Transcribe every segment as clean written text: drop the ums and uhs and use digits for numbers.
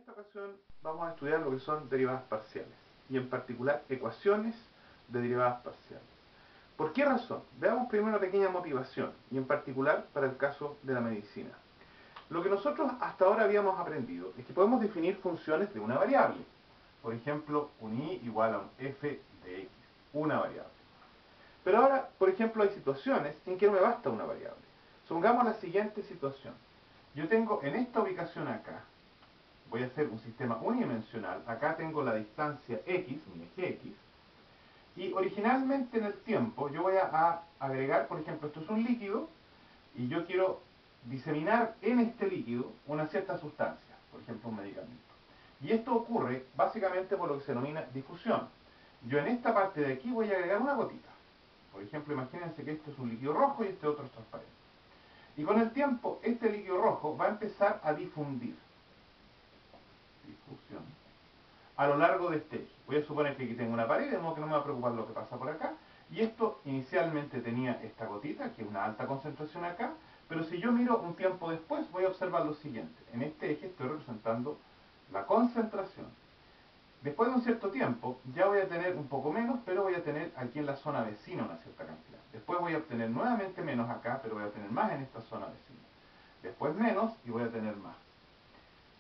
esta ocasión vamos a estudiar lo que son derivadas parciales y en particular ecuaciones de derivadas parciales. ¿Por qué razón? Veamos primero una pequeña motivación y en particular para el caso de la medicina. Lo que nosotros hasta ahora habíamos aprendido es que podemos definir funciones de una variable. Por ejemplo, un y igual a un f de x, una variable. Pero ahora, por ejemplo, hay situaciones en que no me basta una variable. Supongamos la siguiente situación. Yo tengo en esta ubicación acá, voy a hacer un sistema unidimensional, acá tengo la distancia x, mi eje x, y originalmente en el tiempo yo voy a agregar, por ejemplo, esto es un líquido, y yo quiero diseminar en este líquido una cierta sustancia, por ejemplo un medicamento. Y esto ocurre básicamente por lo que se denomina difusión. Yo en esta parte de aquí voy a agregar una gotita. Por ejemplo, imagínense que esto es un líquido rojo y este otro es transparente. Y con el tiempo, este líquido rojo va a empezar a difundir. Difusión. A lo largo de este eje. Voy a suponer que aquí tengo una pared, de modo que no me va a preocupar lo que pasa por acá. Y esto inicialmente tenía esta gotita, que es una alta concentración acá, pero si yo miro un tiempo después, voy a observar lo siguiente. En este eje estoy representando la concentración. Después de un cierto tiempo, ya voy a tener un poco menos, pero voy a tener aquí en la zona vecina una cierta cantidad. Después voy a obtener nuevamente menos acá, pero voy a tener más en esta zona vecina. Después menos y voy a tener más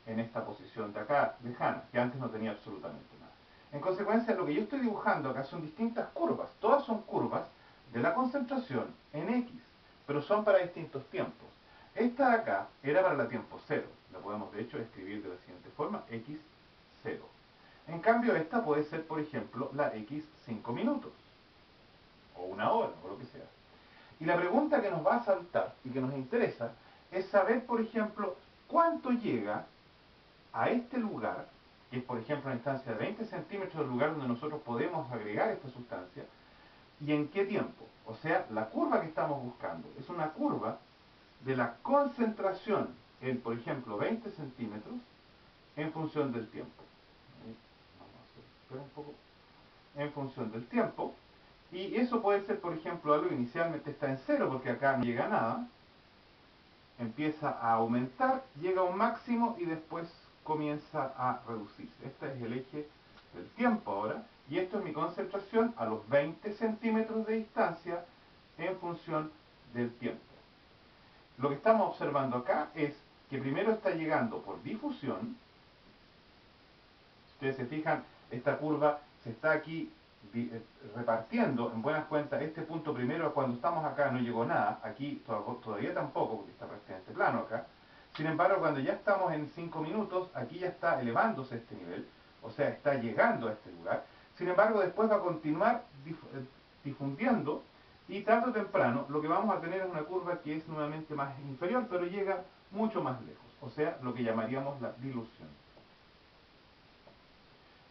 en esta posición de acá, lejana, que antes no tenía absolutamente nada. En consecuencia, lo que yo estoy dibujando acá son distintas curvas. Todas son curvas de la concentración en X, pero son para distintos tiempos. Esta de acá era para la tiempo cero. La podemos, de hecho, escribir de la siguiente forma, X0. En cambio, esta puede ser, por ejemplo, la X 5 minutos, o una hora, o lo que sea. Y la pregunta que nos va a saltar y que nos interesa es saber, por ejemplo, cuánto llega a este lugar, que es por ejemplo una distancia de 20 centímetros del lugar donde nosotros podemos agregar esta sustancia, y en qué tiempo. O sea, la curva que estamos buscando es una curva de la concentración en, por ejemplo, 20 centímetros en función del tiempo. Vamos a hacer, un poco. En función del tiempo, y eso puede ser, por ejemplo, algo que inicialmente está en cero, porque acá no llega nada, empieza a aumentar, llega a un máximo y después comienza a reducirse. Este es el eje del tiempo ahora, y esto es mi concentración a los 20 centímetros de distancia en función del tiempo. Lo que estamos observando acá es que primero está llegando por difusión. Si ustedes se fijan, esta curva se está aquí repartiendo en buenas cuentas. Este punto primero, cuando estamos acá no llegó nada, aquí todavía tampoco, porque está prácticamente plano acá. Sin embargo, cuando ya estamos en 5 minutos, aquí ya está elevándose este nivel, o sea, está llegando a este lugar. Sin embargo, después va a continuar difundiendo, y tarde o temprano lo que vamos a tener es una curva que es nuevamente más inferior, pero llega mucho más lejos, o sea, lo que llamaríamos la dilución.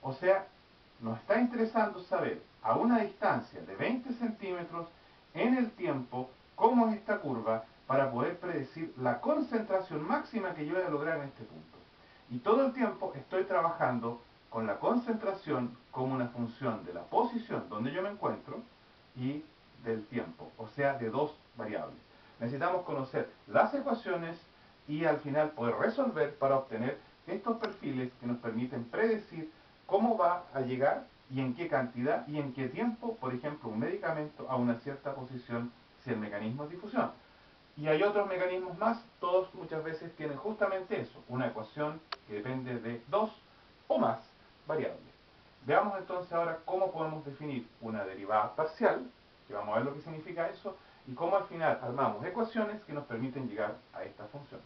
O sea, nos está interesando saber a una distancia de 20 centímetros en el tiempo cómo es esta curva para poder predecir la concentración máxima que yo voy a lograr en este punto. Y todo el tiempo estoy trabajando con la concentración como una función de la posición donde yo me encuentro y del tiempo, o sea, de dos variables. Necesitamos conocer las ecuaciones y al final poder resolver para obtener estos perfiles que nos permiten predecir cómo va a llegar y en qué cantidad y en qué tiempo, por ejemplo, un medicamento a una cierta posición si el mecanismo es difusión. Y hay otros mecanismos más, todos muchas veces tienen justamente eso, una ecuación que depende de dos o más variables. Veamos entonces ahora cómo podemos definir una derivada parcial, que vamos a ver lo que significa eso, y cómo al final armamos ecuaciones que nos permiten llegar a esta función.